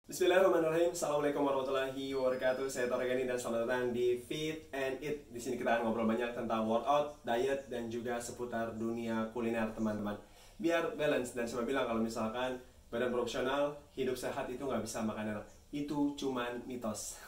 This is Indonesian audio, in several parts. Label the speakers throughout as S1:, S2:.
S1: Bismillahirrahmanirrahim. Assalamualaikum warahmatullahi wabarakatuh. Saya Torgani dan selamat datang di Fit and Eat. Di sini kita akan ngobrol banyak tentang workout, diet, dan juga seputar dunia kuliner, teman-teman. Biar balance, dan saya bilang kalau misalkan badan profesional, hidup sehat itu nggak bisa makan enak. Itu cuman mitos.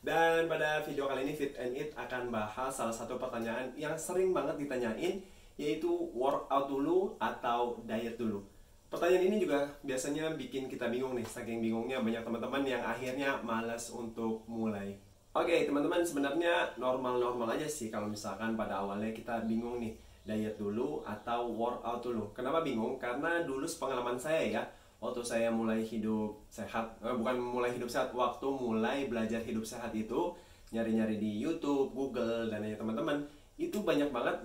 S1: Dan pada video kali ini Fit and Eat akan bahas salah satu pertanyaan yang sering banget ditanyain, yaitu workout dulu atau diet dulu. Pertanyaan ini juga biasanya bikin kita bingung nih, saking bingungnya banyak teman-teman yang akhirnya malas untuk mulai. Oke teman-teman, sebenarnya normal-normal aja sih kalau misalkan pada awalnya kita bingung nih, diet dulu atau workout dulu. Kenapa bingung? Karena dulu sepengalaman saya ya, waktu saya mulai hidup sehat, bukan mulai hidup sehat, waktu mulai belajar hidup sehat itu, nyari-nyari di YouTube, Google, dan lainnya teman-teman, itu banyak banget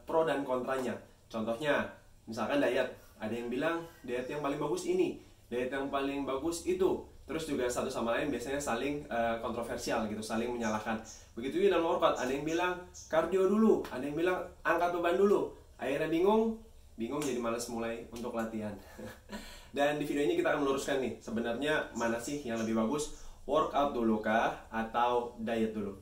S1: pro dan kontranya. Contohnya, misalkan diet. Ada yang bilang diet yang paling bagus ini, diet yang paling bagus itu. Terus juga satu sama lain biasanya saling kontroversial gitu, saling menyalahkan. Begitu juga dalam workout, ada yang bilang kardio dulu, ada yang bilang angkat beban dulu. Akhirnya bingung jadi malas mulai untuk latihan. Dan di video ini kita akan meluruskan nih, sebenarnya mana sih yang lebih bagus, workout dulu kah atau diet dulu?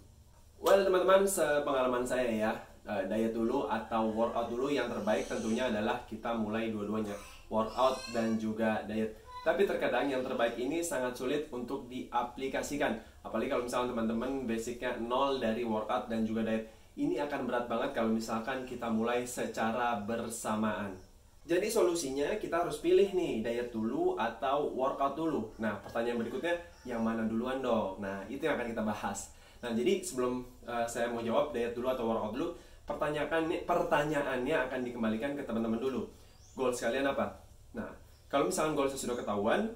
S1: Well teman-teman, sepengalaman saya ya, diet dulu atau workout dulu, yang terbaik tentunya adalah kita mulai dua-duanya, workout dan juga diet. Tapi terkadang yang terbaik ini sangat sulit untuk diaplikasikan, apalagi kalau misalnya teman-teman basicnya nol dari workout dan juga diet. Ini akan berat banget kalau misalkan kita mulai secara bersamaan. Jadi solusinya kita harus pilih nih, diet dulu atau workout dulu. Nah pertanyaan berikutnya, yang mana duluan dong? Nah itu yang akan kita bahas. Nah jadi sebelum saya mau jawab diet dulu atau workout dulu, pertanyaannya akan dikembalikan ke teman-teman dulu. Goals kalian apa? Nah, kalau misalkan goalsnya sudah ketahuan,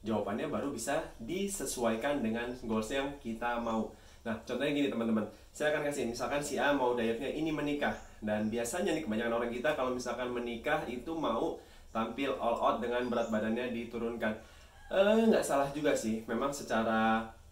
S1: jawabannya baru bisa disesuaikan dengan goals yang kita mau. Nah, contohnya gini teman-teman, saya akan kasih, misalkan si A mau dietnya ini menikah. Dan biasanya nih kebanyakan orang kita kalau misalkan menikah itu mau tampil all out dengan berat badannya diturunkan. Nggak salah juga sih, memang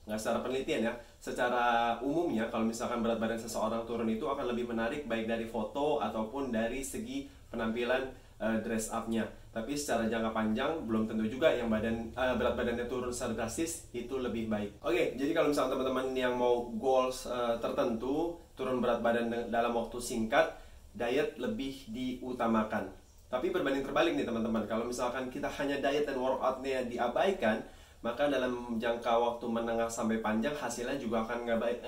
S1: nggak secara penelitian ya, secara umumnya kalau misalkan berat badan seseorang turun itu akan lebih menarik baik dari foto ataupun dari segi penampilan dress up-nya. Tapi secara jangka panjang belum tentu juga yang berat badannya turun secara drastis itu lebih baik. Oke, jadi kalau misalkan teman-teman yang mau goals tertentu, turun berat badan dalam waktu singkat, diet lebih diutamakan. Tapi berbanding terbalik nih teman-teman, kalau misalkan kita hanya diet dan workout-nya diabaikan, maka dalam jangka waktu menengah sampai panjang hasilnya juga akan nggak baik,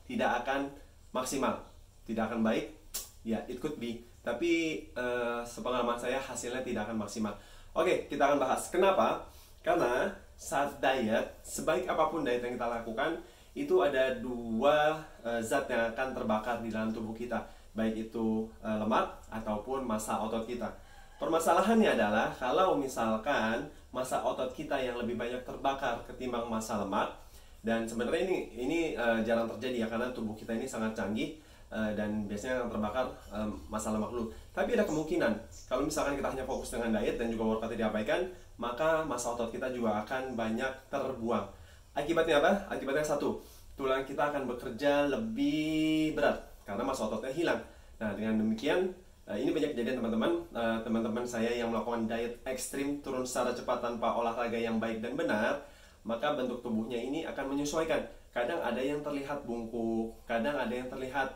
S1: tidak akan maksimal, tidak akan baik. Ya, it could be, tapi sepengalaman saya hasilnya tidak akan maksimal. Oke, kita akan bahas kenapa. Karena saat diet, sebaik apapun diet yang kita lakukan, itu ada dua zat yang akan terbakar di dalam tubuh kita, baik itu lemak ataupun massa otot kita. Permasalahannya adalah kalau misalkan massa otot kita yang lebih banyak terbakar ketimbang massa lemak, dan sebenarnya ini jarang terjadi ya, karena tubuh kita ini sangat canggih dan biasanya yang terbakar massa lemak dulu. Tapi ada kemungkinan kalau misalkan kita hanya fokus dengan diet dan juga workout diabaikan, maka massa otot kita juga akan banyak terbuang. Akibatnya apa? Akibatnya satu, tulang kita akan bekerja lebih berat karena massa ototnya hilang. Nah dengan demikian, ini banyak kejadian teman-teman saya yang melakukan diet ekstrim, turun secara cepat tanpa olahraga yang baik dan benar, maka bentuk tubuhnya ini akan menyesuaikan. Kadang ada yang terlihat bungkuk, kadang ada yang terlihat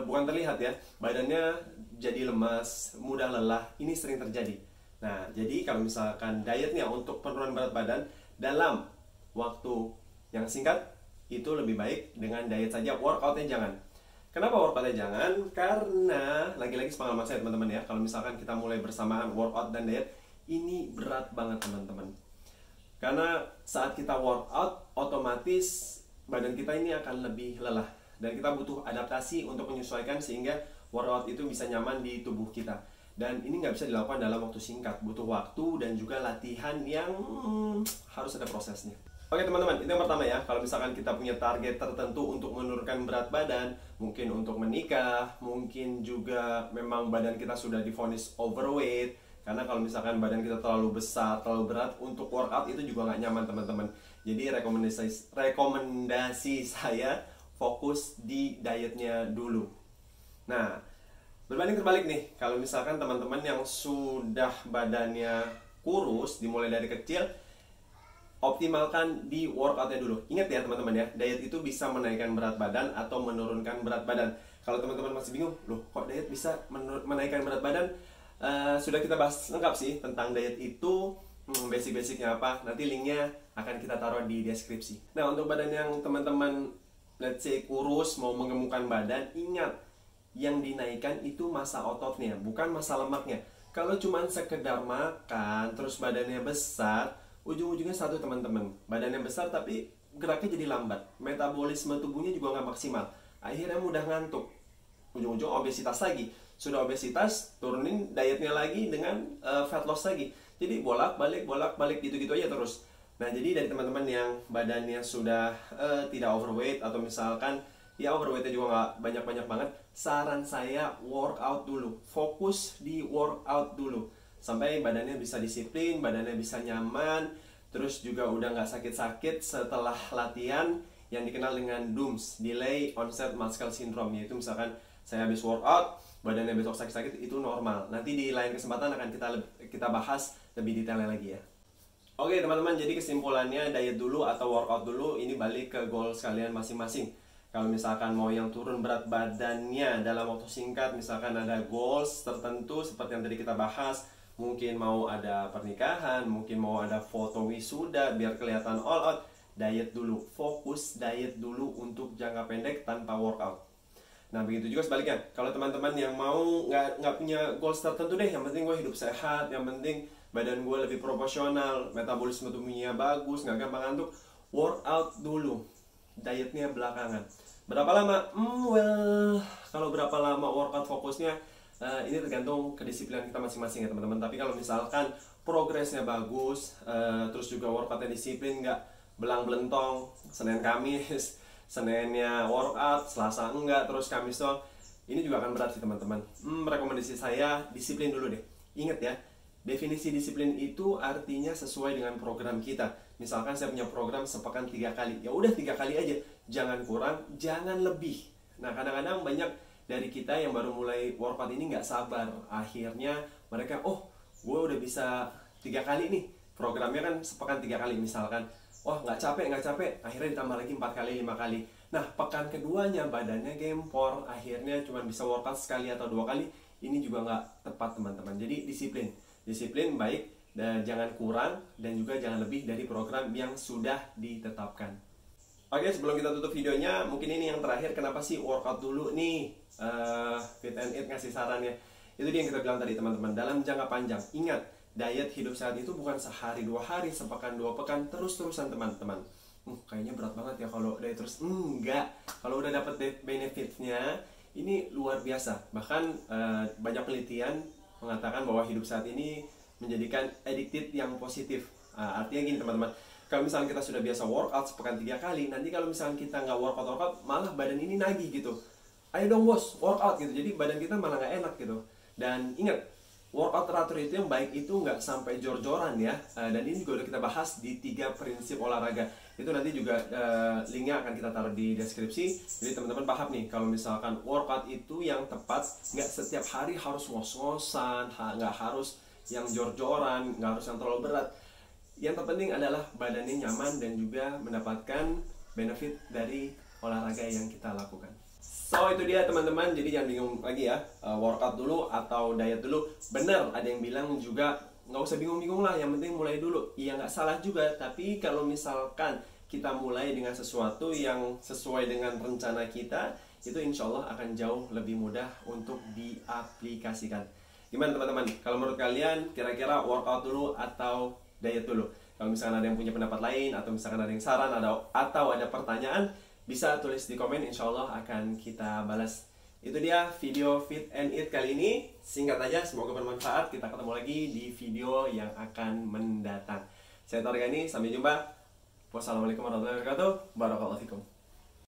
S1: bukan terlihat ya, badannya jadi lemas, mudah lelah. Ini sering terjadi. Nah jadi kalau misalkan dietnya untuk penurunan berat badan dalam waktu yang singkat, itu lebih baik dengan diet saja, workoutnya jangan. Kenapa workoutnya jangan? Karena lagi-lagi sepengalaman saya teman-teman ya, kalau misalkan kita mulai bersamaan workout dan diet, ini berat banget teman-teman. Karena saat kita workout, otomatis badan kita ini akan lebih lelah, dan kita butuh adaptasi untuk menyesuaikan sehingga workout itu bisa nyaman di tubuh kita. Dan ini nggak bisa dilakukan dalam waktu singkat, butuh waktu dan juga latihan yang harus ada prosesnya. Oke teman-teman, itu yang pertama ya. Kalau misalkan kita punya target tertentu untuk menurunkan berat badan, mungkin untuk menikah, mungkin juga memang badan kita sudah divonis overweight, karena kalau misalkan badan kita terlalu besar, terlalu berat, untuk workout itu juga nggak nyaman teman-teman. Jadi rekomendasi saya fokus di dietnya dulu. Nah, berbanding terbalik nih, kalau misalkan teman-teman yang sudah badannya kurus, dimulai dari kecil, optimalkan di workoutnya dulu. Ingat ya teman-teman ya, diet itu bisa menaikkan berat badan atau menurunkan berat badan. Kalau teman-teman masih bingung, loh kok diet bisa menaikkan berat badan? Sudah kita bahas lengkap sih tentang diet itu, basic-basicnya apa. Nanti linknya akan kita taruh di deskripsi. Nah, untuk badan yang teman-teman let's say kurus, mau menggemukkan badan, ingat yang dinaikkan itu massa ototnya, bukan massa lemaknya. Kalau cuma sekedar makan terus badannya besar, ujung-ujungnya satu teman-teman, badannya besar tapi geraknya jadi lambat, metabolisme tubuhnya juga nggak maksimal, akhirnya mudah ngantuk, ujung-ujung obesitas lagi. Sudah obesitas, turunin dietnya lagi dengan fat loss lagi. Jadi bolak-balik gitu-gitu aja terus. Nah, jadi dari teman-teman yang badannya sudah tidak overweight, atau misalkan ya overweightnya juga nggak banyak-banyak banget, saran saya workout dulu, fokus di workout dulu sampai badannya bisa disiplin, badannya bisa nyaman, terus juga udah nggak sakit-sakit setelah latihan, yang dikenal dengan DOMS, Delay Onset Muscle Syndrome. Yaitu misalkan saya habis workout, badannya besok sakit-sakit, itu normal. Nanti di lain kesempatan akan kita bahas lebih detailnya lagi ya. Oke teman-teman, jadi kesimpulannya diet dulu atau workout dulu, ini balik ke goals kalian masing-masing. Kalau misalkan mau yang turun berat badannya dalam waktu singkat, misalkan ada goals tertentu seperti yang tadi kita bahas, mungkin mau ada pernikahan, mungkin mau ada foto wisuda biar kelihatan all out, diet dulu, fokus diet dulu untuk jangka pendek tanpa workout. Nah, begitu juga sebaliknya. Kalau teman-teman yang mau nggak punya goals tertentu deh, yang penting gue hidup sehat, yang penting badan gue lebih proporsional, metabolisme tubuhnya bagus, nggak gampang ngantuk, workout dulu, dietnya belakangan. Berapa lama? Kalau berapa lama workout fokusnya, ini tergantung kedisiplinan kita masing-masing ya teman-teman. Tapi kalau misalkan progresnya bagus, terus juga workoutnya disiplin, nggak belang-belentong, Senin Kamis, Seninnya workout, Selasa enggak, terus Kamis doang, ini juga akan berat sih teman-teman. Rekomendasi saya, disiplin dulu deh. Ingat ya, definisi disiplin itu artinya sesuai dengan program kita. Misalkan saya punya program sepekan 3 kali, ya udah 3 kali aja, jangan kurang, jangan lebih. Nah, kadang-kadang banyak dari kita yang baru mulai workout ini nggak sabar. Akhirnya mereka, oh gue udah bisa 3 kali nih, programnya kan sepekan 3 kali misalkan. Wah nggak capek, akhirnya ditambah lagi 4 kali, 5 kali. Nah, pekan keduanya badannya gempor, akhirnya cuma bisa workout sekali atau 2 kali. Ini juga nggak tepat teman-teman. Jadi disiplin baik, dan jangan kurang, dan juga jangan lebih dari program yang sudah ditetapkan. Oke, sebelum kita tutup videonya, mungkin ini yang terakhir, kenapa sih workout dulu nih? Fit and Eat ngasih sarannya. Itu dia yang kita bilang tadi teman-teman, dalam jangka panjang. Ingat, diet hidup sehat itu bukan sehari 2 hari, sepekan 2 pekan, terus-terusan teman-teman. Kayaknya berat banget ya kalau diet terus. Enggak, kalau udah dapet benefitnya, ini luar biasa. Bahkan banyak penelitian mengatakan bahwa hidup sehat ini menjadikan addicted yang positif. Artinya gini teman-teman, kalau misalnya kita sudah biasa workout sepekan 3 kali, nanti kalau misalnya kita nggak workout, malah badan ini nagih gitu. Ayo dong bos, workout gitu. Jadi badan kita malah nggak enak gitu. Dan ingat, workout teratur itu yang baik itu nggak sampai jor-joran ya. Dan ini juga udah kita bahas di 3 prinsip olahraga. Itu nanti juga linknya akan kita taruh di deskripsi. Jadi teman-teman paham nih, kalau misalkan workout itu yang tepat, nggak setiap hari harus ngos-ngosan, nggak harus yang jor-joran, nggak harus yang terlalu berat. Yang terpenting adalah badannya nyaman dan juga mendapatkan benefit dari olahraga yang kita lakukan. So itu dia teman-teman, jadi jangan bingung lagi ya, workout dulu atau diet dulu. Bener, ada yang bilang juga nggak usah bingung-bingung lah, yang penting mulai dulu. Iya nggak salah juga, tapi kalau misalkan kita mulai dengan sesuatu yang sesuai dengan rencana kita, itu insya Allah akan jauh lebih mudah untuk diaplikasikan. Gimana teman-teman? Kalau menurut kalian kira-kira workout dulu atau diet dulu? Kalau misalkan ada yang punya pendapat lain, atau misalkan ada yang saran, atau ada pertanyaan, bisa tulis di komen, insya Allah akan kita balas. Itu dia video Fit and Eat kali ini. Singkat aja, semoga bermanfaat. Kita ketemu lagi di video yang akan mendatang. Saya Torgani, sampai jumpa. Wassalamualaikum warahmatullahi wabarakatuh. Barakallahu fikum.